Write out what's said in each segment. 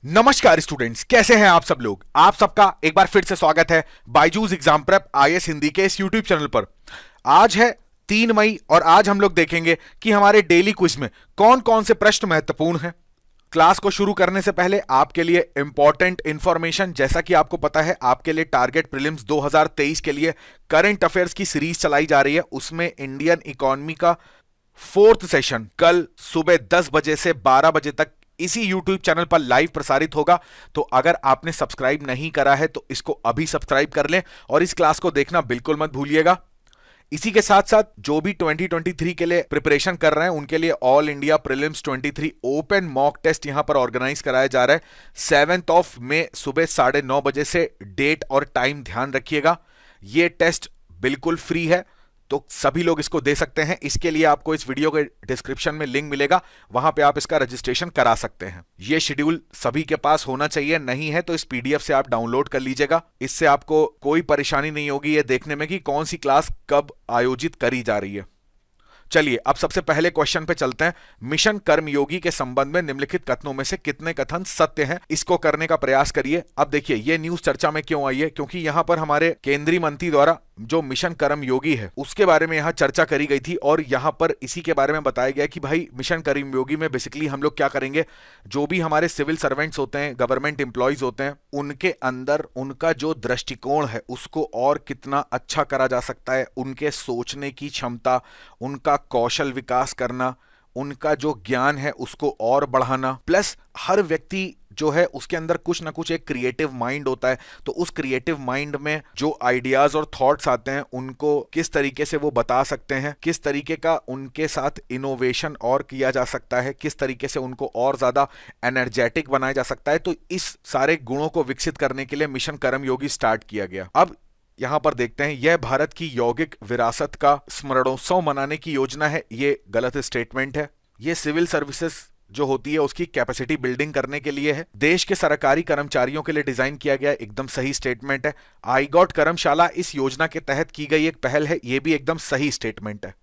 नमस्कार स्टूडेंट्स, कैसे हैं आप सब लोग। आप सबका एक बार फिर से स्वागत है Byju's exam prep IAS Hindi के इस यूट्यूब चैनल पर। आज है 3 मई और आज हम लोग देखेंगे कि हमारे डेली क्विज में कौन कौन से प्रश्न महत्वपूर्ण हैं। क्लास को शुरू करने से पहले आपके लिए इंपॉर्टेंट इंफॉर्मेशन, जैसा कि आपको पता है आपके लिए टारगेट प्रीलिम्स 2023 के लिए करंट अफेयर्स की सीरीज चलाई जा रही है। उसमें इंडियन इकोनॉमी का 4th सेशन कल सुबह 10 बजे से 12 बजे तक इसी YouTube चैनल पर लाइव प्रसारित होगा। तो अगर आपने सब्सक्राइब नहीं करा है तो इसको अभी सब्सक्राइब कर लें और इस क्लास को देखना बिल्कुल मत भूलिएगा। इसी के साथ साथ जो भी 2023 के लिए प्रिपरेशन कर रहे हैं उनके लिए all India prelims 23 open mock test यहां पर ऑर्गेनाइज कराया जा रहा है 7 मई सुबह 9:30 बजे से। डेट और टाइम ध्यान रखिएगा। यह टेस्ट बिल्कुल फ्री है, तो सभी लोग इसको दे सकते हैं। इसके लिए आपको इस वीडियो के डिस्क्रिप्शन में लिंक मिलेगा, वहां पे आप इसका रजिस्ट्रेशन करा सकते हैं। ये शेड्यूल सभी के पास होना चाहिए, नहीं है तो इस पीडीएफ से आप डाउनलोड कर लीजिएगा। इससे आपको कोई परेशानी नहीं होगी ये देखने में कि कौन सी क्लास कब आयोजित करी जा रही है। चलिए अब सबसे पहले क्वेश्चन पे चलते हैं। मिशन कर्मयोगी के संबंध में निम्नलिखित कथनों में से कितने कथन सत्य हैं, इसको करने का प्रयास करिए। अब देखिए ये न्यूज चर्चा में क्यों आई है, क्योंकि यहां पर हमारे केंद्रीय मंत्री द्वारा जो मिशन कर्मयोगी है उसके बारे में यहां चर्चा करी गई थी और यहां पर इसी के बारे में बताया गया कि भाई मिशन कर्मयोगी में बेसिकली हम लोग क्या करेंगे, जो भी हमारे सिविल सर्वेंट्स होते हैं, गवर्नमेंट एम्प्लॉयज होते हैं, उनके अंदर उनका जो दृष्टिकोण है उसको और कितना अच्छा करा जा सकता है, उनके सोचने की क्षमता, उनका कौशल विकास करना, उनका जो ज्ञान है उसको और बढ़ाना। प्लस हर व्यक्ति जो है उसके अंदर कुछ ना कुछ एक क्रिएटिव माइंड होता है, तो उस क्रिएटिव माइंड में जो आइडियाज और थॉट्स आते हैं उनको किस तरीके से वो बता सकते हैं, किस तरीके का उनके साथ इनोवेशन और किया जा सकता है, किस तरीके से उनको और ज्यादा एनर्जेटिक बनाया जा सकता है। तो इस सारे गुणों को विकसित करने के लिए मिशन कर्मयोगी स्टार्ट किया गया। अब यहां पर देखते हैं, यह भारत की यौगिक विरासत का स्मरणोत्सव मनाने की योजना है। ये गलत स्टेटमेंट है। ये सिविल सर्विसेज जो होती है उसकी कैपेसिटी बिल्डिंग करने के लिए है, देश के सरकारी कर्मचारियों के लिए डिजाइन किया गया, एकदम सही स्टेटमेंट है। आई गॉट कर्मशाला इस योजना के तहत की गई एक पहल है, यह भी एकदम सही स्टेटमेंट है।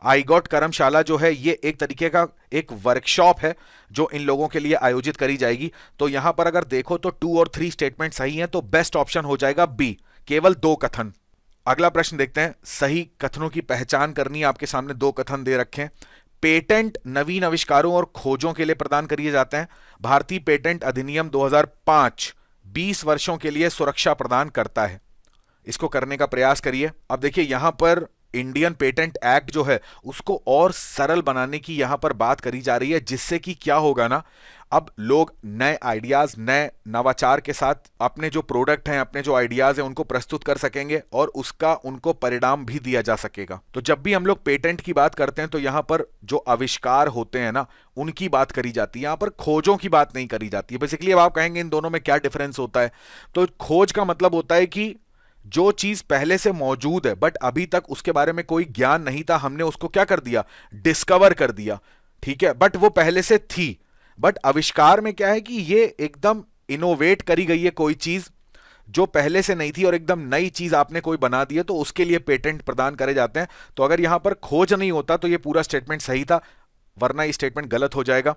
आई गॉट कर्मशाला जो है ये एक तरीके का एक वर्कशॉप है जो इन लोगों के लिए आयोजित करी जाएगी। तो यहां पर अगर देखो तो 2 और 3 स्टेटमेंट सही हैं, तो बेस्ट ऑप्शन हो जाएगा बी, केवल 2 कथन। अगला प्रश्न देखते हैं। सही कथनों की पहचान करनी है, आपके सामने 2 कथन दे रखे हैं। पेटेंट नवीन आविष्कारों और खोजों के लिए प्रदान किए जाते हैं। भारतीय पेटेंट अधिनियम 2005 20 वर्षों के लिए सुरक्षा प्रदान करता है। इसको करने का प्रयास करिए। अब देखिए यहां पर इंडियन पेटेंट एक्ट जो है उसको और सरल बनाने की यहां पर बात करी जा रही है, जिससे कि क्या होगा ना, अब लोग नए आइडियाज, नए नवाचार के साथ अपने जो प्रोडक्ट हैं, अपने जो आइडियाज हैं उनको प्रस्तुत कर सकेंगे और उसका उनको परिणाम भी दिया जा सकेगा। तो जब भी हम लोग पेटेंट की बात करते हैं तो यहां पर जो आविष्कार होते हैं ना उनकी बात करी जाती है, यहां पर खोजों की बात नहीं करी जाती है। बेसिकली अब आप कहेंगे इन दोनों में क्या डिफरेंस होता है, तो खोज का मतलब होता है कि जो चीज पहले से मौजूद है बट अभी तक उसके बारे में कोई ज्ञान नहीं था, हमने उसको क्या कर दिया, डिस्कवर कर दिया, ठीक है, बट वो पहले से थी। बट आविष्कार में क्या है कि ये एकदम इनोवेट करी गई है कोई चीज जो पहले से नहीं थी और एकदम नई चीज आपने कोई बना दी है, तो उसके लिए पेटेंट प्रदान करे जाते हैं। तो अगर यहां पर खोज नहीं होता तो ये पूरा स्टेटमेंट सही था, वरना ये स्टेटमेंट गलत हो जाएगा।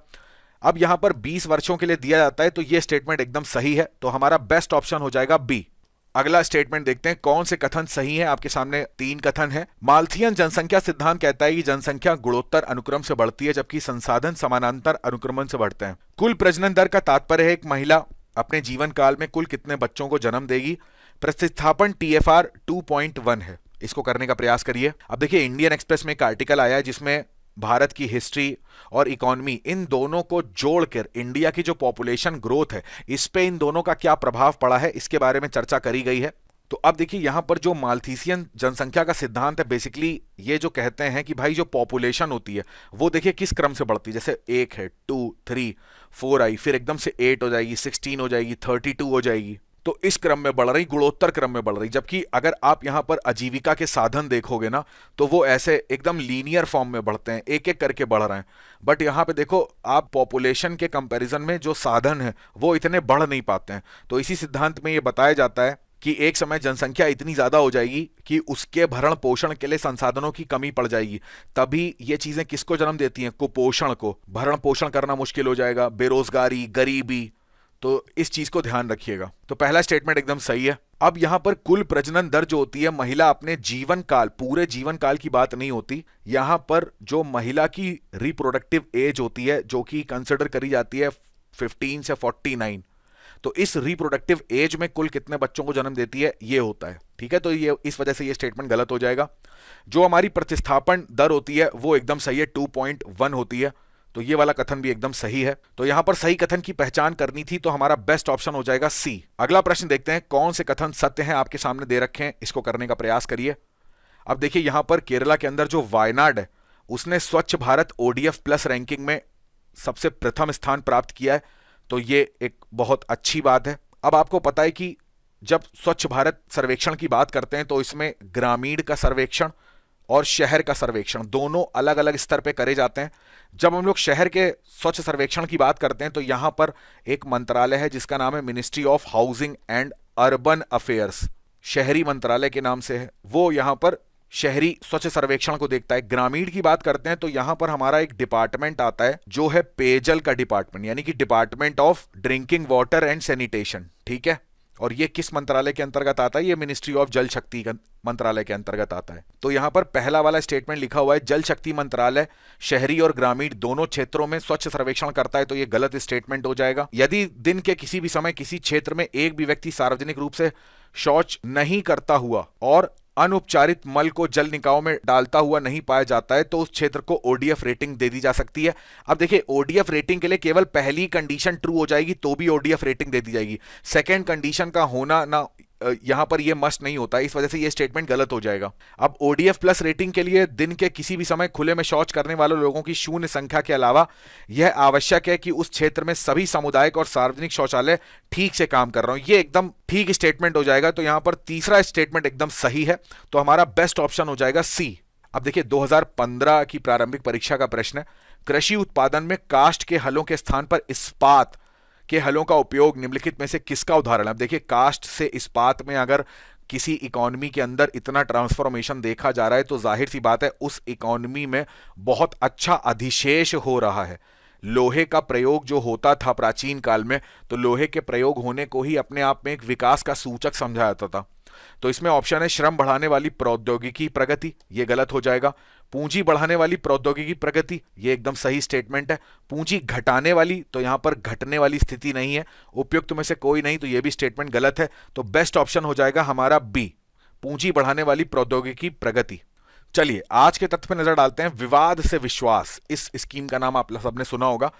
अब यहां पर 20 वर्षों के लिए दिया जाता है, तो ये स्टेटमेंट एकदम सही है, तो हमारा बेस्ट ऑप्शन हो जाएगा बी। अगला स्टेटमेंट देखते हैं कौन से कथन सही है। आपके सामने 3 कथन है। माल्थियन जनसंख्या सिद्धांत कहता है कि जनसंख्या गुणोत्तर अनुक्रम से बढ़ती है जबकि संसाधन समानांतर अनुक्रमण से बढ़ते हैं। कुल प्रजनन दर का तात्पर्य है एक महिला अपने जीवन काल में कुल कितने बच्चों को जन्म देगी। प्रतिस्थापन टीएफआर 2.1 है। इसको करने का प्रयास करिए। अब देखिए इंडियन एक्सप्रेस में एक आर्टिकल आया है जिसमें भारत की हिस्ट्री और इकोनॉमी इन दोनों को जोड़कर इंडिया की जो पॉपुलेशन ग्रोथ है इस पे इन दोनों का क्या प्रभाव पड़ा है इसके बारे में चर्चा करी गई है। तो अब देखिए यहां पर जो माल्थीसियन जनसंख्या का सिद्धांत है, बेसिकली ये जो कहते हैं कि भाई जो पॉपुलेशन होती है वो देखिए किस क्रम से बढ़ती है, जैसे 1 है, 2, 3, 4 आई, फिर एकदम से 8 हो जाएगी, 16 हो जाएगी, 32 हो जाएगी, तो इस क्रम में बढ़ रही, गुणोत्तर क्रम में बढ़ रही। जबकि अगर आप यहां पर आजीविका के साधन देखोगे ना तो वो ऐसे एकदम लीनियर फॉर्म में बढ़ते हैं, एक एक करके बढ़ रहे हैं। बट यहां पे देखो आप पॉपुलेशन के कंपैरिजन में जो साधन है वो इतने बढ़ नहीं पाते हैं। तो इसी सिद्धांत में ये बताया जाता है कि एक समय जनसंख्या इतनी ज्यादा हो जाएगी कि उसके भरण पोषण के लिए संसाधनों की कमी पड़ जाएगी। तभी ये चीजें किसको जन्म देती हैं, कुपोषण को। भरण पोषण करना मुश्किल हो जाएगा, बेरोजगारी, गरीबी। तो इस चीज को ध्यान रखिएगा। तो पहला स्टेटमेंट एकदम सही है। अब यहां पर कुल प्रजनन दर जो होती है महिला अपने जीवन काल, पूरे जीवन काल की बात नहीं होती, यहां पर जो महिला की रिप्रोडक्टिव एज होती है जो कि कंसिडर करी जाती है 15 से 49, तो इस रिप्रोडक्टिव एज में कुल कितने बच्चों को जन्म देती है ये होता है। ठीक है, तो ये इस वजह से ये स्टेटमेंट गलत हो जाएगा। जो हमारी प्रतिस्थापन दर होती है वो एकदम सही है, 2.1 होती है, तो ये वाला कथन भी एकदम सही है। तो यहां पर सही कथन की पहचान करनी थी तो हमारा बेस्ट ऑप्शन हो जाएगा सी। अगला प्रश्न देखते हैं, कौन से कथन सत्य हैं, आपके सामने दे रखे हैं, इसको करने का प्रयास करिए। अब देखिए यहां पर केरला के अंदर जो वायनाड है उसने स्वच्छ भारत ओडीएफ प्लस रैंकिंग में सबसे प्रथम स्थान प्राप्त किया है, तो ये एक बहुत अच्छी बात है। अब आपको पता है कि जब स्वच्छ भारत सर्वेक्षण की बात करते हैं तो इसमें ग्रामीण का सर्वेक्षण और शहर का सर्वेक्षण दोनों अलग अलग स्तर पे करे जाते हैं। जब हम लोग शहर के स्वच्छ सर्वेक्षण की बात करते हैं तो यहां पर एक मंत्रालय है जिसका नाम है ministry of housing and urban affairs, शहरी मंत्रालय के नाम से है, वो यहां पर शहरी स्वच्छ सर्वेक्षण को देखता है। ग्रामीण की बात करते हैं तो यहां पर हमारा एक डिपार्टमेंट आता है जो है पेयजल का डिपार्टमेंट, यानी कि department of drinking water and sanitation. ठीक है, और ये किस मंत्रालय के अंतर्गत आता है, ये मिनिस्ट्री ऑफ जल शक्ति मंत्रालय के अंतर्गत आता है। तो यहां पर पहला वाला स्टेटमेंट लिखा हुआ है जल शक्ति मंत्रालय शहरी और ग्रामीण दोनों क्षेत्रों में स्वच्छ सर्वेक्षण करता है, तो ये गलत स्टेटमेंट हो जाएगा। यदि दिन के किसी भी समय किसी क्षेत्र में एक भी व्यक्ति सार्वजनिक रूप से शौच नहीं करता हुआ और अनुपचारित मल को जल निकायों में डालता हुआ नहीं पाया जाता है तो उस क्षेत्र को ओडीएफ रेटिंग दे दी जा सकती है। अब देखिए ओडीएफ रेटिंग के लिए केवल पहली कंडीशन ट्रू हो जाएगी तो भी ओडीएफ रेटिंग दे दी जाएगी, सेकंड कंडीशन का होना ना यहां पर ये मस्ट नहीं होता, इस वजह से ये स्टेटमेंट गलत हो जाएगा। अब ओडीएफ प्लस रेटिंग के लिए दिन के किसी भी समय खुले में शौच करने वाले लोगों की शून्य संख्या के अलावा यह आवश्यक है कि उस क्षेत्र में सभी सामुदायिक और सार्वजनिक शौचालय ठीक से काम कर रहे हो, ये एकदम ठीक स्टेटमेंट हो जाएगा। तो यहां पर तीसरा स्टेटमेंट एकदम सही है, तो हमारा बेस्ट ऑप्शन हो जाएगा सी। अब देखिए 2015 की प्रारंभिक परीक्षा का प्रश्न है, कृषि उत्पादन में काष्ठ के हलों के स्थान पर इस्पात के हलों का उपयोग निम्नलिखित में से किसका उदाहरण है। अब देखिए कास्ट से इस्पात में अगर किसी इकोनॉमी के अंदर इतना ट्रांसफॉर्मेशन देखा जा रहा है तो जाहिर सी बात है उस इकोनॉमी में बहुत अच्छा अधिशेष हो रहा है। लोहे का प्रयोग जो होता था प्राचीन काल में, तो लोहे के प्रयोग होने को ही अपने आप में एक विकास का सूचक समझा जाता था। तो इसमें ऑप्शन है श्रम बढ़ाने वाली प्रौद्योगिकी प्रगति, ये गलत हो जाएगा। पूंजी बढ़ाने वाली प्रौद्योगिकी प्रगति, ये एकदम सही स्टेटमेंट है। पूंजी घटाने वाली, तो यहां पर घटने वाली स्थिति नहीं है, उपयुक्त में से कोई नहीं, तो ये भी स्टेटमेंट गलत है। तो बेस्ट ऑप्शन हो जाएगा हमारा बी, पूंजी बढ़ाने वाली प्रौद्योगिकी प्रगति। चलिए आज के तथ्य पर नजर डालते हैं, विवाद से विश्वास, इस स्कीम का नाम आप सबने सुना होगा।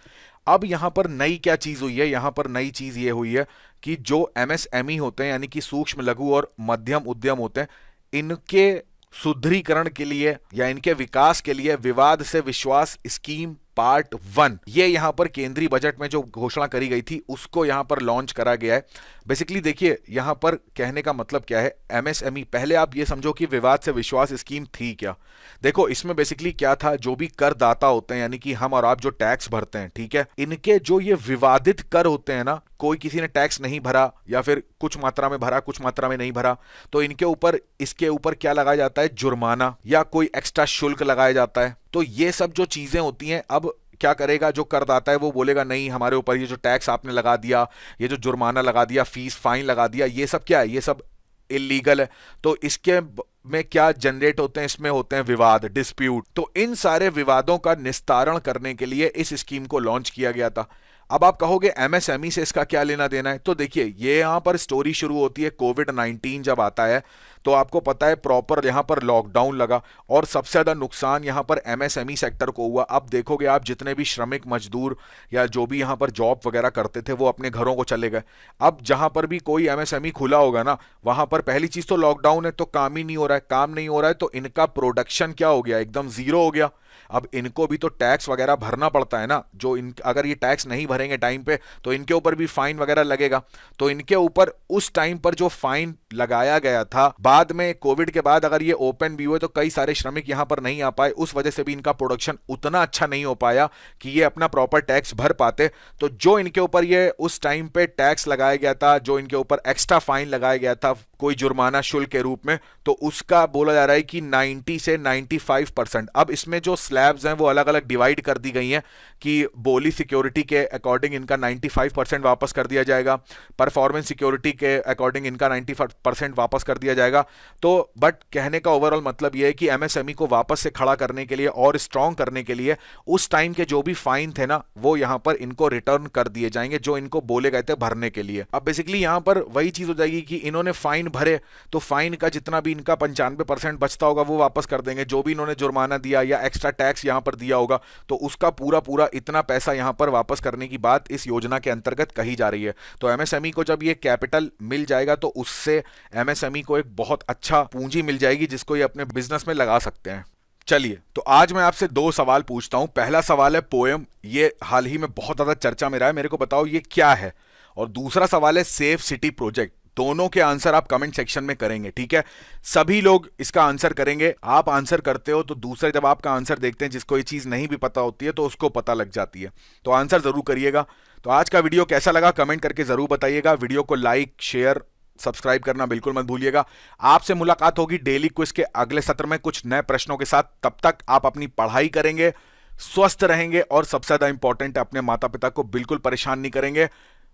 अब यहां पर नई क्या चीज हुई है, यहां पर नई चीज ये हुई है कि जो एमएसएमई होते हैं यानी कि सूक्ष्म लघु और मध्यम उद्यम होते हैं, इनके सुदृढ़ीकरण के लिए या इनके विकास के लिए विवाद से विश्वास स्कीम पार्ट 1, ये यहां पर केंद्रीय बजट में जो घोषणा करी गई थी उसको यहां पर लॉन्च करा गया है। बेसिकली देखिए यहां पर कहने का मतलब क्या है, एमएसएमई, पहले आप ये समझो कि विवाद से विश्वास स्कीम थी क्या। देखो इसमें बेसिकली क्या था, जो भी करदाता होते हैं यानी कि हम और आप जो टैक्स भरते हैं, ठीक है, इनके जो ये विवादित कर होते हैं ना, कोई किसी ने टैक्स नहीं भरा या फिर कुछ मात्रा में भरा कुछ मात्रा में नहीं भरा, तो इनके ऊपर इसके ऊपर क्या लगाया जाता है, जुर्माना या कोई एक्स्ट्रा शुल्क लगाया जाता है। तो ये सब जो चीजें होती हैं, अब क्या करेगा जो करदाता है, वो बोलेगा नहीं हमारे ऊपर ये जो टैक्स आपने लगा दिया, ये जो जुर्माना लगा दिया, फीस फाइन लगा दिया, ये सब क्या है, ये सब इलीगल है। तो इसके में क्या जनरेट होते हैं, इसमें होते हैं विवाद, डिस्प्यूट। तो इन सारे विवादों का निस्तारण करने के लिए इस स्कीम को लॉन्च किया गया था। अब आप कहोगे एमएसएमई से इसका क्या लेना देना है, तो देखिए ये यहां पर स्टोरी शुरू होती है कोविड-19 जब आता है, तो आपको पता है प्रॉपर यहां पर लॉकडाउन लगा और सबसे ज्यादा नुकसान यहां पर एमएसएमई सेक्टर को हुआ। अब देखोगे आप जितने भी श्रमिक मजदूर या जो भी यहां पर जॉब वगैरह करते थे वो अपने घरों को चले गए। अब जहां पर भी कोई एमएसएमई खुला होगा ना, वहां पर पहली चीज तो लॉकडाउन है, तो काम ही नहीं हो रहा है, काम नहीं हो रहा है तो इनका प्रोडक्शन क्या हो गया, एकदम जीरो हो गया। अब इनको भी तो टैक्स वगैरह भरना पड़ता है ना, जो अगर ये टैक्स नहीं भरेंगे टाइम पे तो इनके ऊपर भी फाइन वगैरह लगेगा। तो इनके ऊपर उस टाइम पर जो फाइन लगाया गया था, बाद में कोविड के बाद अगर ये ओपन भी हुए तो कई सारे श्रमिक यहां पर नहीं आ पाए, उस वजह से भी इनका प्रोडक्शन उतना अच्छा नहीं हो पाया कि ये अपना प्रॉपर टैक्स भर पाते। तो जो इनके ऊपर ये उस टाइम पे टैक्स लगाया गया था, जो इनके ऊपर एक्स्ट्रा फाइन लगाया गया था कोई जुर्माना शुल्क के रूप में, तो उसका बोला जा रहा है कि 90 से 95%। अब इसमें जो स्लैब्स हैं वो अलग अलग डिवाइड कर दी गई हैं कि बोली सिक्योरिटी के अकॉर्डिंग इनका 95% वापस कर दिया जाएगा, परफॉर्मेंस सिक्योरिटी के अकॉर्डिंग इनका 90% वापस कर दिया जाएगा। तो बट कहने का ओवरऑल मतलब यह है कि एमएसएमई को वापस से खड़ा करने के लिए और स्ट्रांग करने के लिए उस टाइम के जो भी फाइन थे ना, वो यहां पर इनको रिटर्न कर दिए जाएंगे जो इनको बोले गए थे भरने के लिए। अब बेसिकली यहां पर वही चीज हो जाएगी कि इन्होंने फाइन भरे तो फाइन का जितना भी इनका 95% बचता होगा वो वापस कर देंगे, जो भी इन्होंने जुर्माना दिया या एक्स्ट्रा टैक्स यहां पर दिया होगा तो उसका पूरा पूरा इतना पैसा यहां पर वापस करने की बात इस योजना के अंतर्गत कही जा रही है। तो एमएसएमई को जब ये कैपिटल मिल जाएगा तो उससे एमएसएमई को एक बहुत अच्छा पूंजी मिल जाएगी जिसको ये अपने बिजनेस में लगा सकते हैं। चलिए, तो आज मैं आपसे दो सवाल पूछता हूं। पहला सवाल है पोएम, ये हाल ही में बहुत ज्यादा चर्चा में रहा है, मेरे को बताओ ये क्या है। और दूसरा सवाल है सेफ सिटी प्रोजेक्ट। दोनों के आंसर आप कमेंट सेक्शन में करेंगे, ठीक है? सभी लोग इसका आंसर करेंगे। आप आंसर करते हो तो दूसरे जब आपका आंसर देखते हैं, जिसको ये चीज नहीं भी पता होती है तो उसको पता लग जाती है। तो आंसर जरूर करिएगा। तो आज का वीडियो कैसा लगा कमेंट करके जरूर बताइएगा। वीडियो को लाइक शेयर सब्सक्राइब करना बिल्कुल मत भूलिएगा। आपसे मुलाकात होगी डेली क्विज के अगले सत्र में कुछ नए प्रश्नों के साथ। तब तक आप अपनी पढ़ाई करेंगे, स्वस्थ रहेंगे और सबसे ज्यादा इंपॉर्टेंट है अपने माता पिता को बिल्कुल परेशान नहीं करेंगे,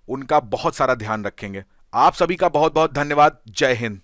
उनका बहुत सारा ध्यान रखेंगे। आप सभी का बहुत बहुत धन्यवाद। जय हिंद।